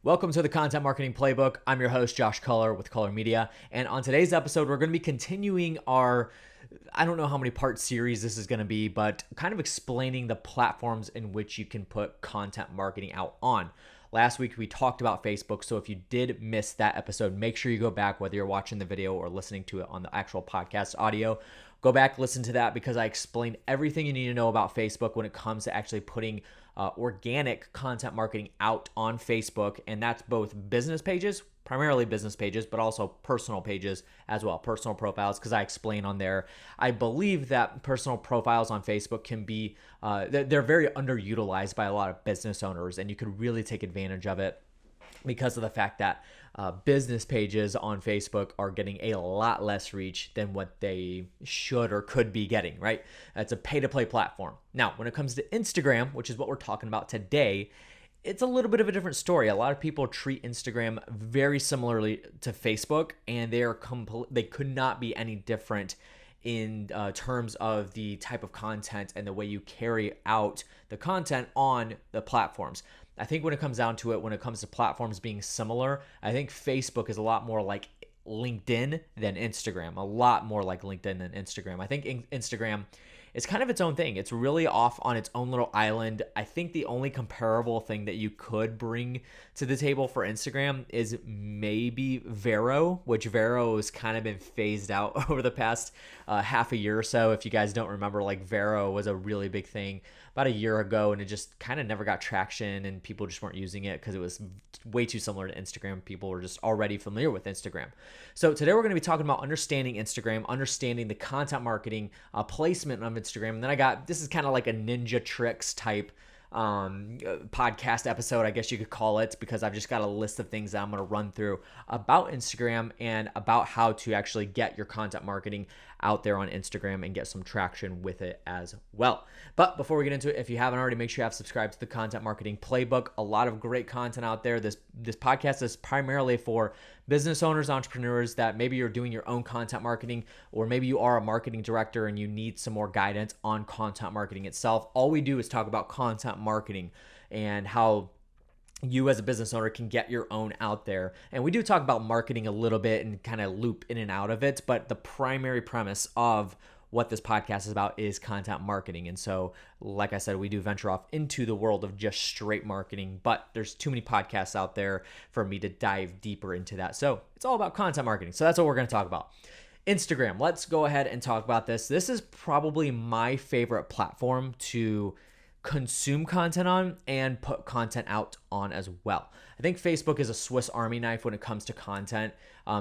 Welcome to the Content Marketing Playbook. I'm your host, Josh Culler with Culler Media. And on today's episode, we're going to be continuing our, I don't know how many part series this is going to be, but kind of explaining the platforms in which you can put content marketing out on. Last week, we talked about Facebook. So if you did miss that episode, make sure you go back, whether you're watching the video or listening to it on the actual podcast audio. Go back, listen to that because I explained everything you need to know about Facebook when it comes to actually putting organic content marketing out on Facebook. And that's both business pages, primarily business pages, but also personal pages as well, personal profiles, because I explain on there. I believe that personal profiles on Facebook can be, they're very underutilized by a lot of business owners, and you could really take advantage of it because of the fact that business pages on Facebook are getting a lot less reach than what they should or could be getting, right? It's a pay-to-play platform. Now, when it comes to Instagram, which is what we're talking about today, it's a little bit of a different story. A lot of people treat Instagram very similarly to Facebook, and they could not be any different in terms of the type of content and the way you carry out the content on the platforms. I think when it comes down to it, when it comes to platforms being similar, I think Facebook is a lot more like LinkedIn than Instagram, a lot more like LinkedIn than Instagram. I think Instagram is kind of its own thing. It's really off on its own little island. I think the only comparable thing that you could bring to the table for Instagram is maybe Vero, which Vero has kind of been phased out over the past half a year or so. If you guys don't remember, like Vero was a really big thing about a year ago, and it just kind of never got traction, and people just weren't using it because it was way too similar to Instagram. People were just already familiar with Instagram. So today we're going to be talking about understanding Instagram, understanding the content marketing placement of Instagram. And then this is kind of like a ninja tricks type podcast episode, I guess you could call it, because I've just got a list of things that I'm going to run through about Instagram and about how to actually get your content marketing out there on Instagram and get some traction with it as well. But before we get into it, if you haven't already, make sure you have subscribed to the Content Marketing Playbook. A lot of great content out there. This podcast is primarily for business owners, entrepreneurs that maybe you're doing your own content marketing, or maybe you are a marketing director and you need some more guidance on content marketing itself. All we do is talk about content marketing and how you as a business owner can get your own out there. And we do talk about marketing a little bit and kind of loop in and out of it, but the primary premise of what this podcast is about is content marketing. And so, like I said, we do venture off into the world of just straight marketing, but there's too many podcasts out there for me to dive deeper into that. So it's all about content marketing. So that's what we're going to talk about. Instagram. Let's go ahead and talk about this. This is probably my favorite platform to consume content on and put content out on as well. I think Facebook is a Swiss Army knife when it comes to content,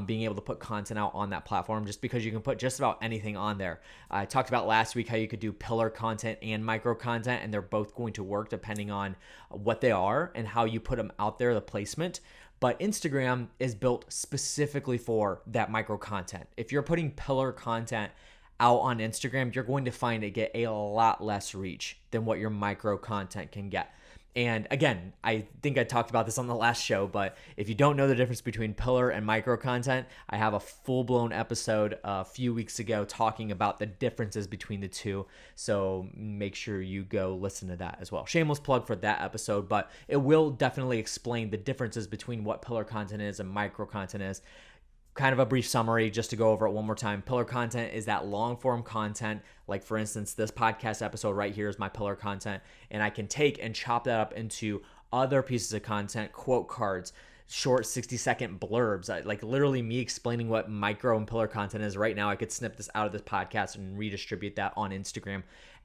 being able to put content out on that platform, just because you can put just about anything on there. I talked about last week how you could do pillar content and micro content, and they're both going to work depending on what they are and how you put them out there, the placement. But Instagram is built specifically for that micro content. If you're putting pillar content out on Instagram, you're going to find it get a lot less reach than what your micro content can get. And again, I think I talked about this on the last show, but if you don't know the difference between pillar and micro content, I have a full-blown episode a few weeks ago talking about the differences between the two. So make sure you go listen to that as well. Shameless plug for that episode, but it will definitely explain the differences between what pillar content is and micro content is. Kind of a brief summary just to go over it one more time. Pillar content is that long form content. Like for instance, this podcast episode right here is my pillar content, and I can take and chop that up into other pieces of content, quote cards, short 60-second blurbs. Like literally me explaining what micro and pillar content is right now. I could snip this out of this podcast and redistribute that on Instagram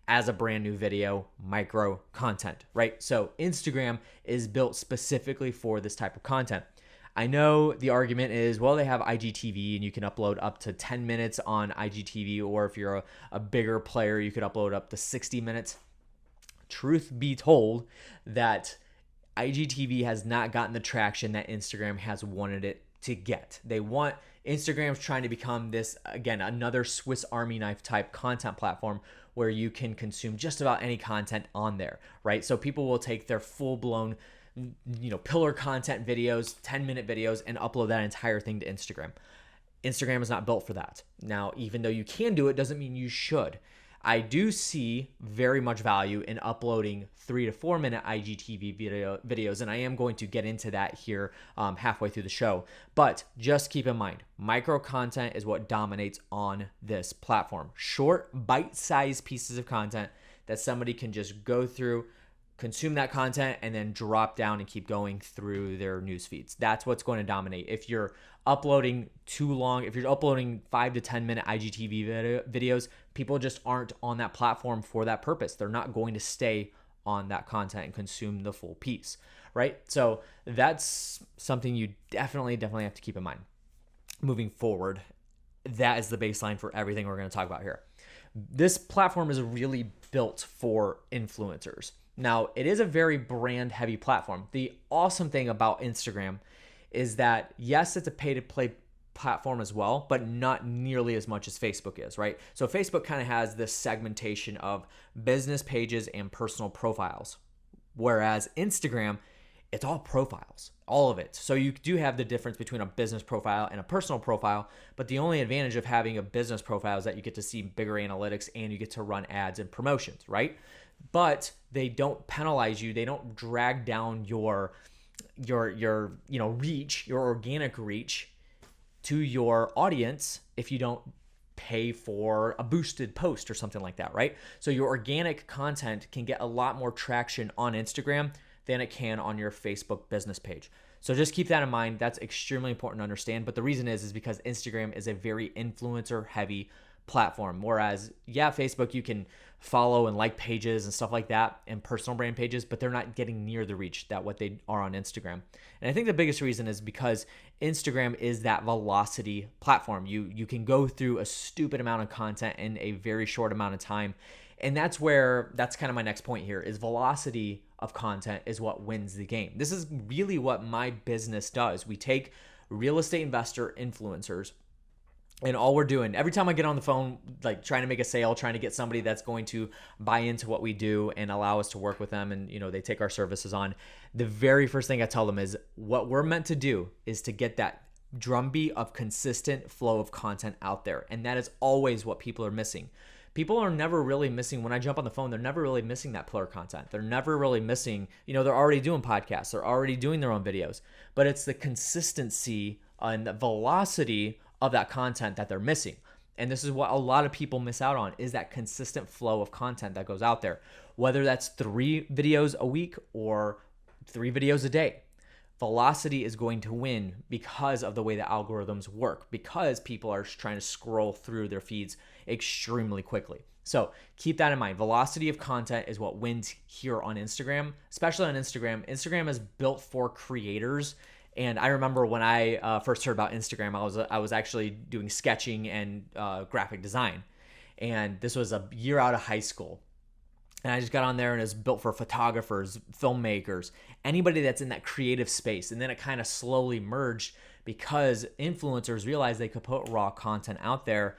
as a brand new video, micro content, right? So Instagram is built specifically for this type of content. I know the argument is, well, they have IGTV and you can upload up to 10 minutes on IGTV, or if you're a bigger player, you could upload up to 60 minutes. Truth be told, that IGTV has not gotten the traction that Instagram has wanted it to get. Instagram's trying to become this, again, another Swiss Army knife type content platform where you can consume just about any content on there, right? So people will take their full-blown pillar content videos, 10-minute videos, and upload that entire thing to Instagram. Instagram is not built for that. Now, even though you can do it, doesn't mean you should. I do see very much value in uploading 3 to 4 minute IGTV videos, and I am going to get into that here halfway through the show. But just keep in mind, micro content is what dominates on this platform. Short, bite-sized pieces of content that somebody can just go through, consume that content, and then drop down and keep going through their news feeds. That's what's going to dominate. If you're uploading too long, if you're uploading 5 to 10 minute IGTV videos, people just aren't on that platform for that purpose. They're not going to stay on that content and consume the full piece, right? So that's something you definitely have to keep in mind. Moving forward, that is the baseline for everything we're going to talk about here. This platform is really built for influencers. Now, it is a very brand heavy platform. The awesome thing about Instagram is that, yes, it's a pay to play platform as well, but not nearly as much as Facebook is, right? So Facebook kind of has this segmentation of business pages and personal profiles, whereas Instagram, it's all profiles, all of it. So you do have the difference between a business profile and a personal profile, but the only advantage of having a business profile is that you get to see bigger analytics and you get to run ads and promotions, right? But they don't penalize you. They don't drag down your reach, your organic reach to your audience if you don't pay for a boosted post or something like that, right? So your organic content can get a lot more traction on Instagram than it can on your Facebook business page. So just keep that in mind. That's extremely important to understand. But the reason is because Instagram is a very influencer heavy platform. Whereas, yeah, Facebook, you can follow and like pages and stuff like that and personal brand pages, but they're not getting near the reach that what they are on Instagram. And I think the biggest reason is because Instagram is that velocity platform. You can go through a stupid amount of content in a very short amount of time. And that's kind of my next point here is velocity of content is what wins the game. This is really what my business does. We take real estate investor influencers, and all we're doing, every time I get on the phone, like trying to make a sale, trying to get somebody that's going to buy into what we do and allow us to work with them, and they take our services on, the very first thing I tell them is what we're meant to do is to get that drumbeat of consistent flow of content out there. And that is always what people are missing. People are never really missing, when I jump on the phone, they're never really missing that pillar content. They're never really missing, they're already doing podcasts, they're already doing their own videos, but it's the consistency and the velocity of that content that they're missing. And this is what a lot of people miss out on, is that consistent flow of content that goes out there, whether that's 3 videos a week or 3 videos a day. Velocity is going to win because of the way the algorithms work, because people are trying to scroll through their feeds extremely quickly. So keep that in mind. Velocity of content is what wins here on Instagram, especially on Instagram. Instagram is built for creators. And I remember when I first heard about Instagram, I was actually doing sketching and graphic design. And this was a year out of high school. And I just got on there, and it's built for photographers, filmmakers, anybody that's in that creative space. And then it kind of slowly merged because influencers realized they could put raw content out there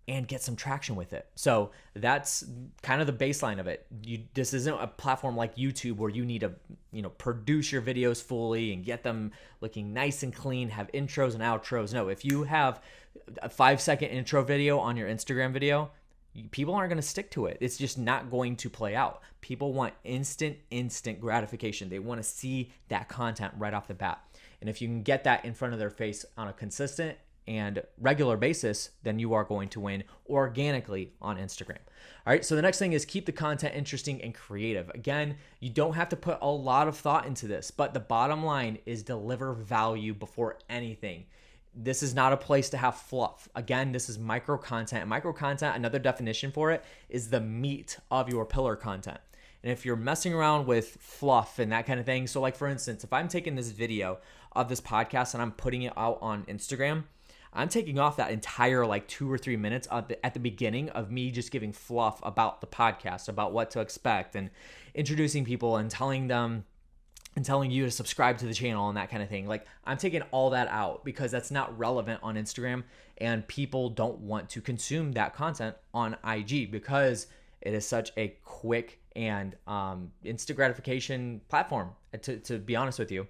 and get some traction with it. So that's kind of the baseline of it. This isn't a platform like YouTube where you need to, produce your videos fully and get them looking nice and clean, have intros and outros. No, if you have a 5-second intro video on your Instagram video, people aren't going to stick to it. It's just not going to play out. People want instant gratification. They want to see that content right off the bat. And if you can get that in front of their face on a consistent and regular basis, then you are going to win organically on Instagram. All right, so the next thing is keep the content interesting and creative. Again, you don't have to put a lot of thought into this, but the bottom line is deliver value before anything. This is not a place to have fluff. Again, this is micro content. Micro content, another definition for it, is the meat of your pillar content. And if you're messing around with fluff and that kind of thing, so like for instance, if I'm taking this video of this podcast and I'm putting it out on Instagram, I'm taking off that entire 2 or 3 minutes at the beginning of me just giving fluff about the podcast, about what to expect, and introducing people and telling them and telling you to subscribe to the channel and that kind of thing. I'm taking all that out because that's not relevant on Instagram, and people don't want to consume that content on IG because it is such a quick and instant gratification platform, to be honest with you.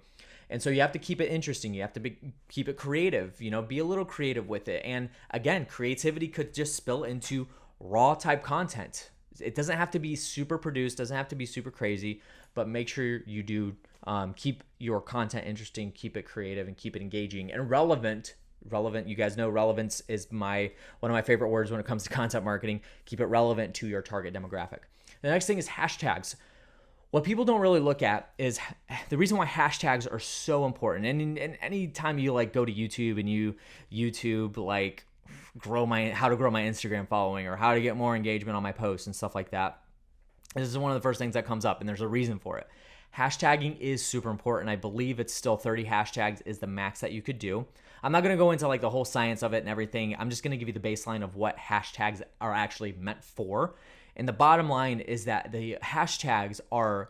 And so you have to keep it interesting. You have to keep it creative, be a little creative with it. And again, creativity could just spill into raw type content. It doesn't have to be super produced, doesn't have to be super crazy, but make sure you do keep your content interesting, keep it creative, and keep it engaging and relevant. You guys know relevance is one of my favorite words when it comes to content marketing. Keep it relevant to your target demographic. The next thing is hashtags. What people don't really look at is the reason why hashtags are so important. And any time you like go to YouTube and you YouTube like how to grow my Instagram following or how to get more engagement on my posts and stuff like that, this is one of the first things that comes up, and there's a reason for it. Hashtagging is super important. I believe it's still 30 hashtags is the max that you could do. I'm not going to go into like the whole science of it and everything. I'm just going to give you the baseline of what hashtags are actually meant for. And the bottom line is that the hashtags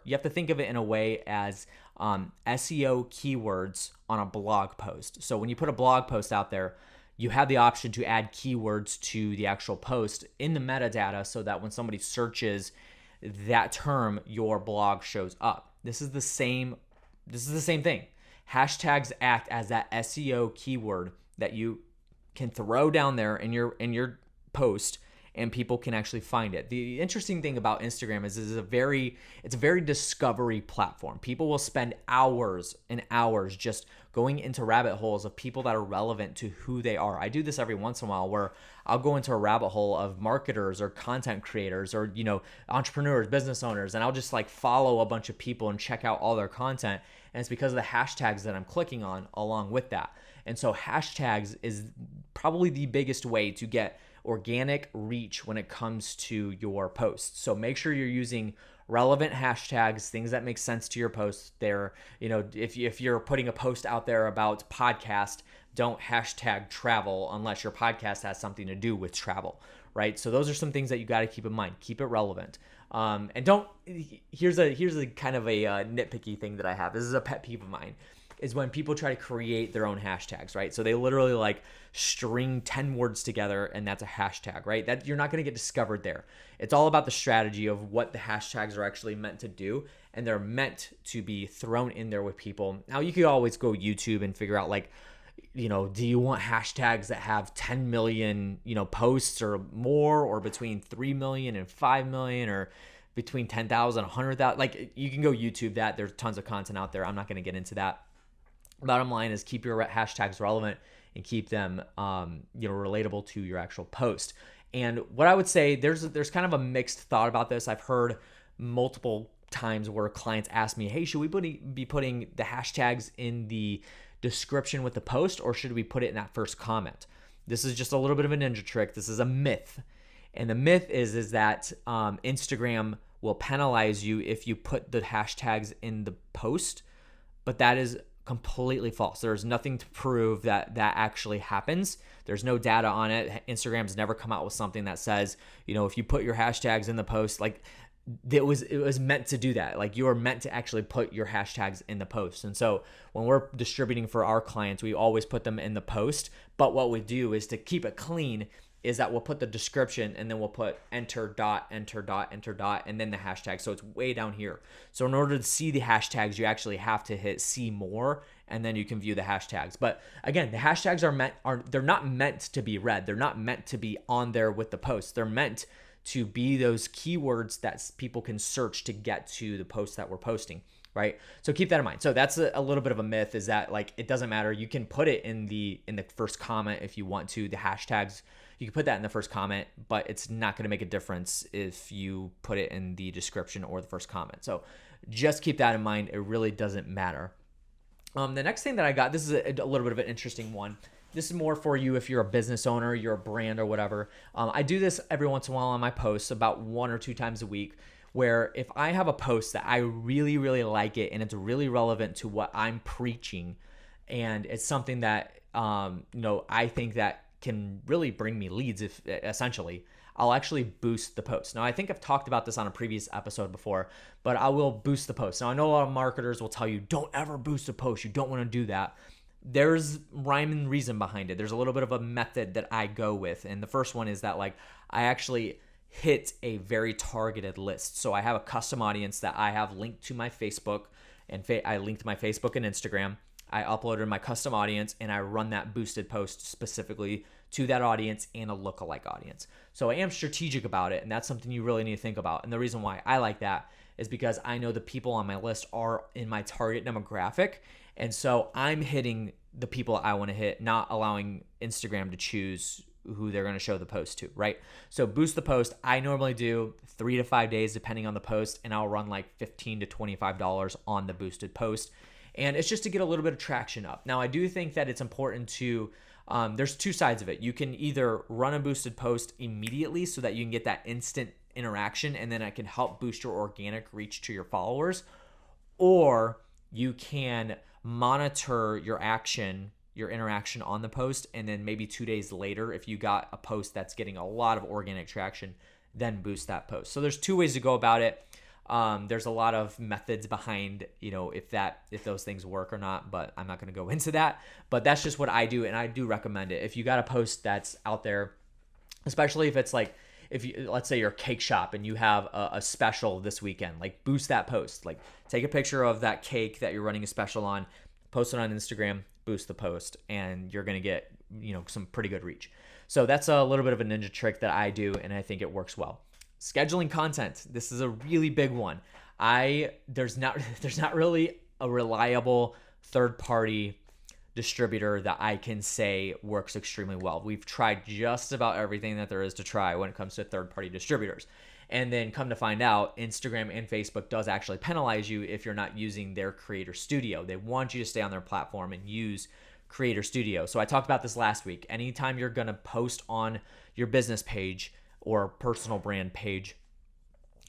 you have to think of it in a way as SEO keywords on a blog post. So when you put a blog post out there, you have the option to add keywords to the actual post in the metadata so that when somebody searches that term, your blog shows up. This is the same thing. Hashtags act as that SEO keyword that you can throw down there in your post, and people can actually find it. The interesting thing about Instagram is it's a very discovery platform. People will spend hours and hours just going into rabbit holes of people that are relevant to who they are. I do this every once in a while where I'll go into a rabbit hole of marketers or content creators or, entrepreneurs, business owners, and I'll just like follow a bunch of people and check out all their content. And it's because of the hashtags that I'm clicking on along with that. And so hashtags is probably the biggest way to get organic reach when it comes to your posts. So make sure you're using relevant hashtags, things that make sense to your posts there. If you're putting a post out there about podcast, don't hashtag travel unless your podcast has something to do with travel, right? So those are some things that you got to keep in mind. Keep it relevant. Here's a kind of a nitpicky thing that I have. This is a pet peeve of mine, is when people try to create their own hashtags, right? So they literally like string 10 words together and that's a hashtag, right? That you're not going to get discovered there. It's all about the strategy of what the hashtags are actually meant to do, and they're meant to be thrown in there with people. Now you could always go YouTube and figure out like, do you want hashtags that have 10 million, posts or more, or between 3 million and 5 million, or between 10,000, 100,000? Like you can go YouTube that. There's tons of content out there. I'm not going to get into that. Bottom line is keep your hashtags relevant and keep them, relatable to your actual post. And what I would say, there's kind of a mixed thought about this. I've heard multiple times where clients ask me, hey, should we be putting the hashtags in the description with the post, or should we put it in that first comment? This is just a little bit of a ninja trick. This is a myth. And the myth is that Instagram will penalize you if you put the hashtags in the post, but that is completely false. There's nothing to prove that actually happens. There's no data on it. Instagram's never come out with something that says, if you put your hashtags in the post, like it was meant to do that. Like you are meant to actually put your hashtags in the post. And so when we're distributing for our clients, we always put them in the post. But what we do is to keep it clean is that we'll put the description and then we'll put enter dot, and then the hashtag. So it's way down here. So in order to see the hashtags, you actually have to hit see more, and then you can view the hashtags. But again, the hashtags they're not meant to be read. They're not meant to be on there with the post. They're meant to be those keywords that people can search to get to the post that we're posting, right? So keep that in mind. So that's a little bit of a myth, is that like it doesn't matter. You can put it in the first comment if you want to. The hashtags, you can put that in the first comment, but it's not going to make a difference if you put it in the description or the first comment. So just keep that in mind. It really doesn't matter. The next thing that I got, this is a little bit of an interesting one. This is more for you if you're a business owner, you're a brand or whatever. I do this every once in a while on my posts, about 1 or 2 times a week, where if I have a post that I really, really like it and it's really relevant to what I'm preaching, and it's something that I think that can really bring me leads, essentially, I'll actually boost the post. Now, I think I've talked about this on a previous episode before, but I will boost the post. Now, I know a lot of marketers will tell you, don't ever boost a post. You don't want to do that. There's rhyme and reason behind it. There's a little bit of a method that I go with. And the first one is that I actually hit a very targeted list. So I have a custom audience that I have linked to my Facebook, and I linked my Facebook and Instagram. I uploaded my custom audience and I run that boosted post specifically to that audience and a lookalike audience. So I am strategic about it, and that's something you really need to think about. And the reason why I like that is because I know the people on my list are in my target demographic. And so I'm hitting the people I want to hit, not allowing Instagram to choose who they're going to show the post to, right? So boost the post. I normally do 3 to 5 days depending on the post, and I'll run like $15 to $25 on the boosted post. And it's just to get a little bit of traction up. Now, I do think that it's important to, there's two sides of it. You can either run a boosted post immediately so that you can get that instant interaction, and then it can help boost your organic reach to your followers, or you can monitor your interaction on the post, and then maybe 2 days later, if you got a post that's getting a lot of organic traction, then boost that post. So there's two ways to go about it. There's a lot of methods behind, if those things work or not, but I'm not going to go into that. But that's just what I do, and I do recommend it. If you got a post that's out there, especially if it's like, let's say you're a cake shop and you have a special this weekend, like boost that post. Like take a picture of that cake that you're running a special on, post it on Instagram, boost the post, and you're going to get, some pretty good reach. So that's a little bit of a ninja trick that I do, and I think it works well. Scheduling content. This is a really big one. There's not really a reliable third-party distributor that I can say works extremely well. We've tried just about everything that there is to try when it comes to third-party distributors. And then come to find out, Instagram and Facebook does actually penalize you if you're not using their Creator Studio. They want you to stay on their platform and use Creator Studio. So I talked about this last week. Anytime you're going to post on your business page or personal brand page,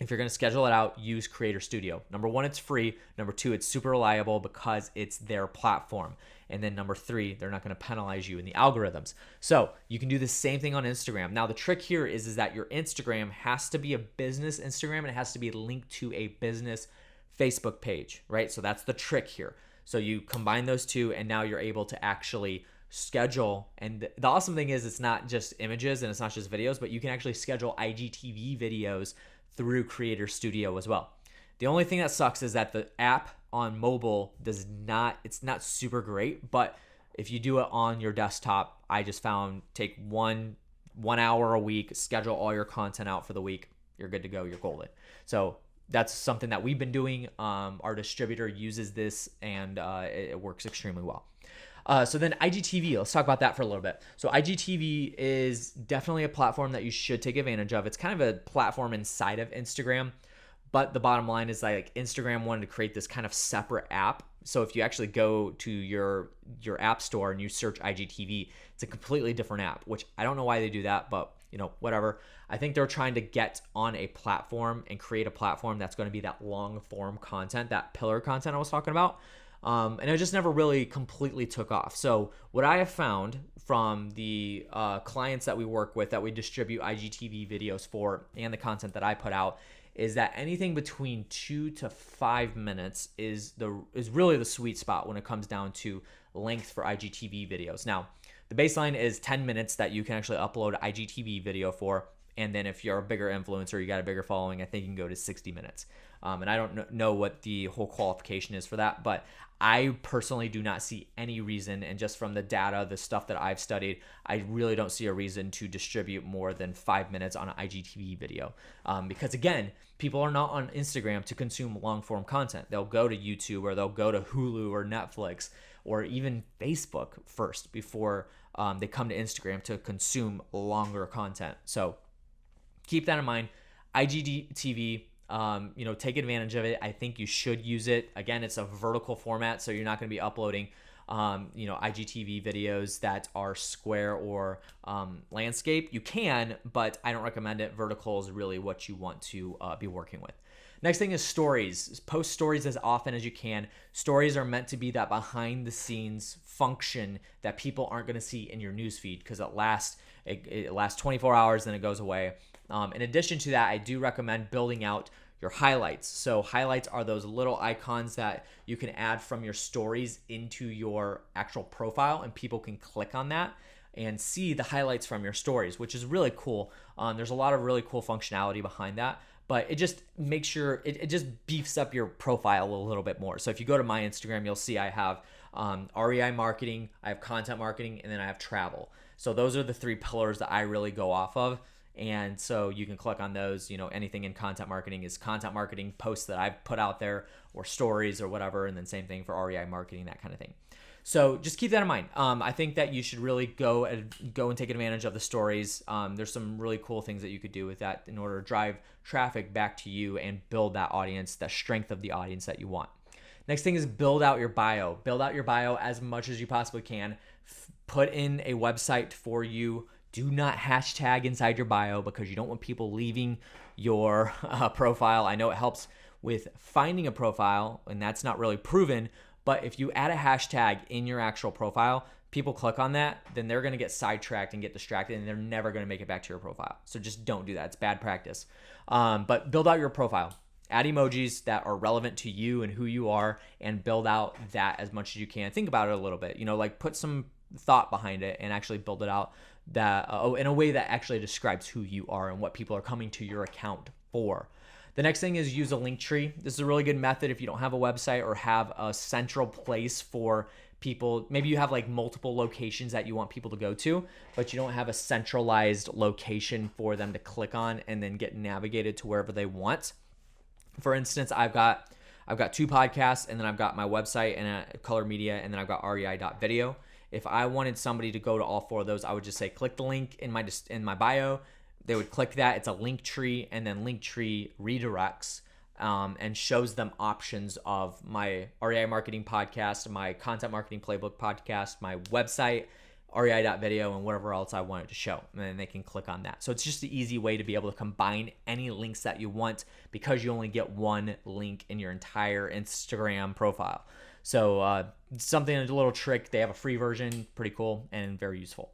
if you're going to schedule it out, use Creator Studio. Number one, it's free. Number two, it's super reliable because it's their platform. And then number three, they're not going to penalize you in the algorithms. So you can do the same thing on Instagram. Now, the trick here is that your Instagram has to be a business Instagram, and it has to be linked to a business Facebook page, right? So that's the trick here. So you combine those two, and now you're able to actually schedule. And the awesome thing is it's not just images and it's not just videos, but you can actually schedule IGTV videos through Creator Studio as well. The only thing that sucks is that the app on mobile it's not super great, but if you do it on your desktop, I just found take one hour a week, schedule all your content out for the week, you're good to go, you're golden. So that's something that we've been doing. Our distributor uses this, and it works extremely well. So then IGTV, let's talk about that for a little bit. So IGTV is definitely a platform that you should take advantage of. It's kind of a platform inside of Instagram, but the bottom line is like Instagram wanted to create this kind of separate app. So if you actually go to your app store and you search IGTV, it's a completely different app, which I don't know why they do that, but whatever. I think they're trying to get on a platform and create a platform that's going to be that long form content, that pillar content I was talking about. And it just never really completely took off. So what I have found from the clients that we work with, that we distribute IGTV videos for, and the content that I put out, is that anything between 2 to 5 minutes is really the sweet spot when it comes down to length for IGTV videos. Now, the baseline is 10 minutes that you can actually upload IGTV video for. And then if you're a bigger influencer, you got a bigger following, I think you can go to 60 minutes. And I don't know what the whole qualification is for that, but I personally do not see any reason, and just from the data, the stuff that I've studied, I really don't see a reason to distribute more than 5 minutes on an IGTV video. Because again, people are not on Instagram to consume long form content. They'll go to YouTube, or they'll go to Hulu or Netflix, or even Facebook first before they come to Instagram to consume longer content. So keep that in mind. IGTV, take advantage of it. I think you should use it. Again, it's a vertical format, so you're not going to be uploading, IGTV videos that are square or landscape. You can, but I don't recommend it. Vertical is really what you want to be working with. Next thing is stories. Post stories as often as you can. Stories are meant to be that behind the scenes function that people aren't going to see in your newsfeed, because it lasts 24 hours, then it goes away. In addition to that, I do recommend building out your highlights. So highlights are those little icons that you can add from your stories into your actual profile, and people can click on that and see the highlights from your stories, which is really cool. There's a lot of really cool functionality behind that, but it just makes sure it just beefs up your profile a little bit more. So if you go to my Instagram, you'll see I have REI marketing, I have content marketing, and then I have travel. So those are the three pillars that I really go off of. And so you can click on those. Anything in content marketing is content marketing posts that I've put out there, or stories or whatever. And then same thing for REI marketing, that kind of thing. So just keep that in mind. I think that you should really go and take advantage of the stories. There's some really cool things that you could do with that in order to drive traffic back to you and build that audience, that strength of the audience that you want. Next thing is build out your bio. Build out your bio as much as you possibly can. Put in a website for you. Do not hashtag inside your bio, because you don't want people leaving your profile. I know it helps with finding a profile, and that's not really proven, but if you add a hashtag in your actual profile, people click on that, then they're going to get sidetracked and get distracted, and they're never going to make it back to your profile. So just don't do that. It's bad practice. But build out your profile. Add emojis that are relevant to you and who you are, and build out that as much as you can. Think about it a little bit. Like put some thought behind it and actually build it out that in a way that actually describes who you are and what people are coming to your account for. The next thing is use a link tree. This is a really good method if you don't have a website or have a central place for people. Maybe you have like multiple locations that you want people to go to, but you don't have a centralized location for them to click on and then get navigated to wherever they want. For instance, I've got 2 podcasts, and then I've got my website and Color Media, and then I've got rei.video. If I wanted somebody to go to all 4 of those, I would just say click the link in my bio. They would click that. It's a link tree, and then Linktree redirects and shows them options of my REI marketing podcast, my content marketing playbook podcast, my website, rei.video, and whatever else I wanted to show. And then they can click on that. So it's just an easy way to be able to combine any links that you want, because you only get one link in your entire Instagram profile. So something, a little trick. They have a free version, pretty cool and very useful.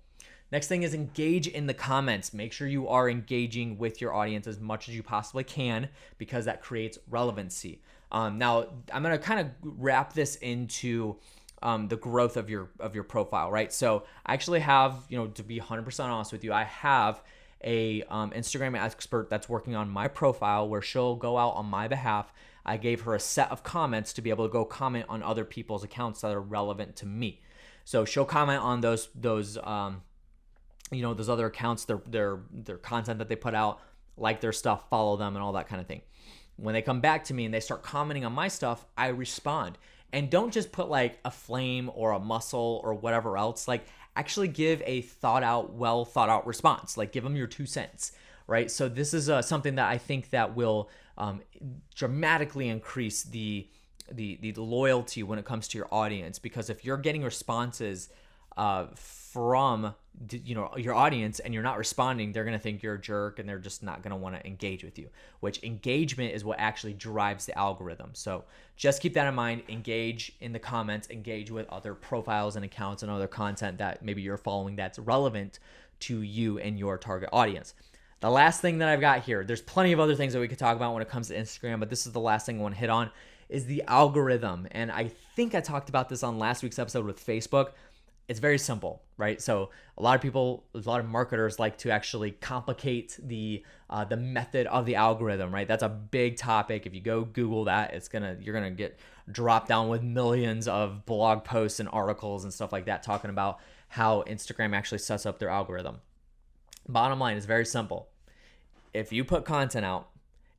Next thing is engage in the comments. Make sure you are engaging with your audience as much as you possibly can, because that creates relevancy. Now, I'm going to kind of wrap this into the growth of your profile, right? So I actually have, to be 100% honest with you, I have a Instagram expert that's working on my profile, where she'll go out on my behalf. I gave her a set of comments to be able to go comment on other people's accounts that are relevant to me. So she'll comment on those other accounts, their content that they put out, like their stuff, follow them, and all that kind of thing. When they come back to me and they start commenting on my stuff, I respond. And don't just put like a flame or a muscle or whatever else. Like, actually give a well thought out response. Like, give them your 2 cents, right? So this is something that I think that will dramatically increase the loyalty when it comes to your audience, because if you're getting responses from your audience and you're not responding, they're going to think you're a jerk, and they're just not going to want to engage with you, which engagement is what actually drives the algorithm. So just keep that in mind. Engage in the comments, engage with other profiles and accounts and other content that maybe you're following that's relevant to you and your target audience. The last thing that I've got here, there's plenty of other things that we could talk about when it comes to Instagram, but this is the last thing I want to hit on, is the algorithm. And I think I talked about this on last week's episode with Facebook. It's very simple, right? So a lot of marketers like to actually complicate the method of the algorithm, right? That's a big topic. If you go Google that, you're gonna get dropped down with millions of blog posts and articles and stuff like that talking about how Instagram actually sets up their algorithm. Bottom line is very simple. If you put content out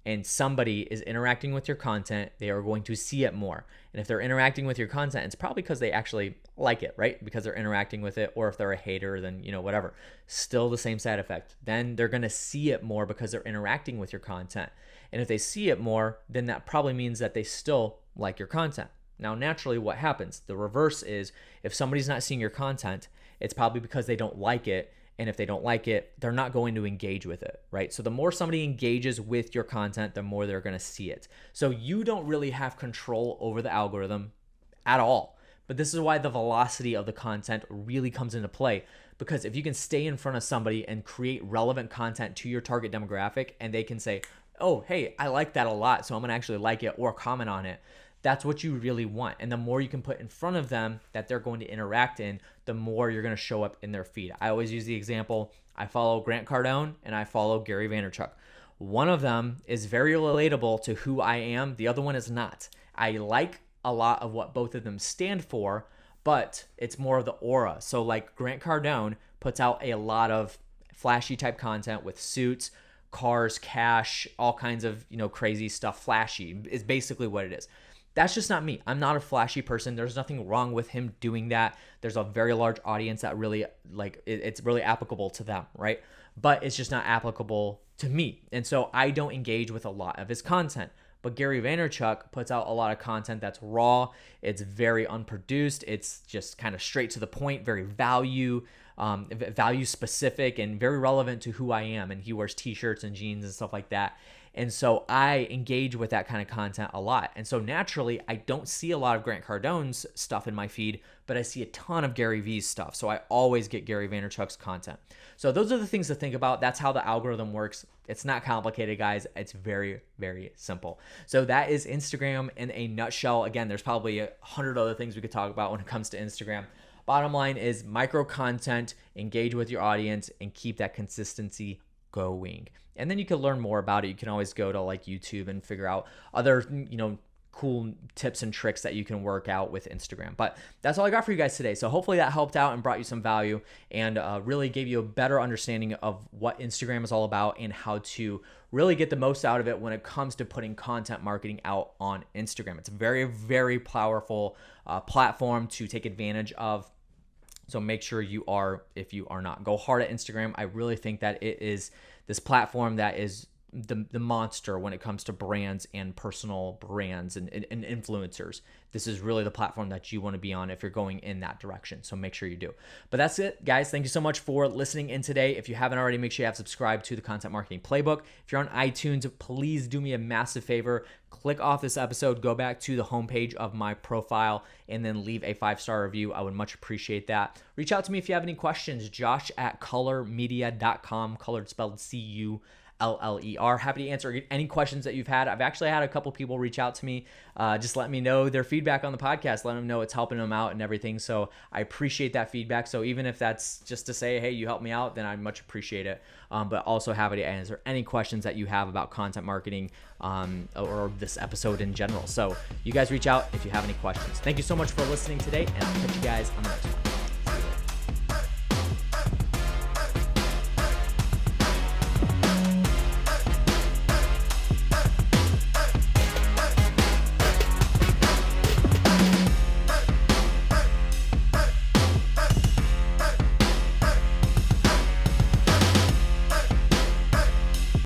and somebody is interacting with your content, they are going to see it more. And if they're interacting with your content, it's probably because they actually like it, right? Because they're interacting with it. Or if they're a hater, then, whatever. Still the same side effect. Then they're going to see it more because they're interacting with your content. And if they see it more, then that probably means that they still like your content. Now, naturally, what happens? The reverse is, if somebody's not seeing your content, it's probably because they don't like it. And if they don't like it, they're not going to engage with it, right? So the more somebody engages with your content, the more they're going to see it. So you don't really have control over the algorithm at all. But this is why the velocity of the content really comes into play. Because if you can stay in front of somebody and create relevant content to your target demographic, and they can say, oh, hey, I like that a lot, so I'm going to actually like it or comment on it. That's what you really want. And the more you can put in front of them that they're going to interact in, the more you're going to show up in their feed. I always use the example, I follow Grant Cardone and I follow Gary Vaynerchuk. One of them is very relatable to who I am. The other one is not. I like a lot of what both of them stand for, but it's more of the aura. So like Grant Cardone puts out a lot of flashy type content with suits, cars, cash, all kinds of, crazy stuff. Flashy is basically what it is. That's just not me. I'm not a flashy person. There's nothing wrong with him doing that. There's a very large audience that really it's really applicable to them, right? But it's just not applicable to me. And so I don't engage with a lot of his content. But Gary Vaynerchuk puts out a lot of content that's raw. It's very unproduced. It's just kind of straight to the point, very value specific, and very relevant to who I am. And he wears t-shirts and jeans and stuff like that. And so I engage with that kind of content a lot. And so naturally, I don't see a lot of Grant Cardone's stuff in my feed, but I see a ton of Gary V's stuff. So I always get Gary Vaynerchuk's content. So those are the things to think about. That's how the algorithm works. It's not complicated, guys. It's very, very simple. So that is Instagram in a nutshell. Again, there's probably 100 other things we could talk about when it comes to Instagram. Bottom line is micro content, engage with your audience, and keep that consistency going. And then you can learn more about it. You can always go to like YouTube and figure out other, cool tips and tricks that you can work out with Instagram. But that's all I got for you guys today. So hopefully that helped out and brought you some value and really gave you a better understanding of what Instagram is all about and how to really get the most out of it when it comes to putting content marketing out on Instagram. It's a very, very powerful platform to take advantage of. So make sure you are, if you are not, go hard at Instagram. I really think that it is this platform that is the monster when it comes to brands and personal brands and influencers. This is really the platform that you want to be on if you're going in that direction. So make sure you do. But that's it, guys. Thank you so much for listening in today. If you haven't already, make sure you have subscribed to the Content Marketing Playbook. If you're on iTunes, please do me a massive favor. Click off this episode, go back to the homepage of my profile, and then leave a 5-star review. I would much appreciate that. Reach out to me if you have any questions. Josh@colormedia.com. Colored spelled C-U LLER. Happy to answer any questions that you've had. I've actually had a couple people reach out to me, just let me know their feedback on the podcast, let them know it's helping them out and everything. So I appreciate that feedback. So even if that's just to say, hey, you helped me out, then I much appreciate it. But also happy to answer any questions that you have about content marketing or this episode in general. So you guys reach out if you have any questions. Thank you so much for listening today, and I'll catch you guys on the next one.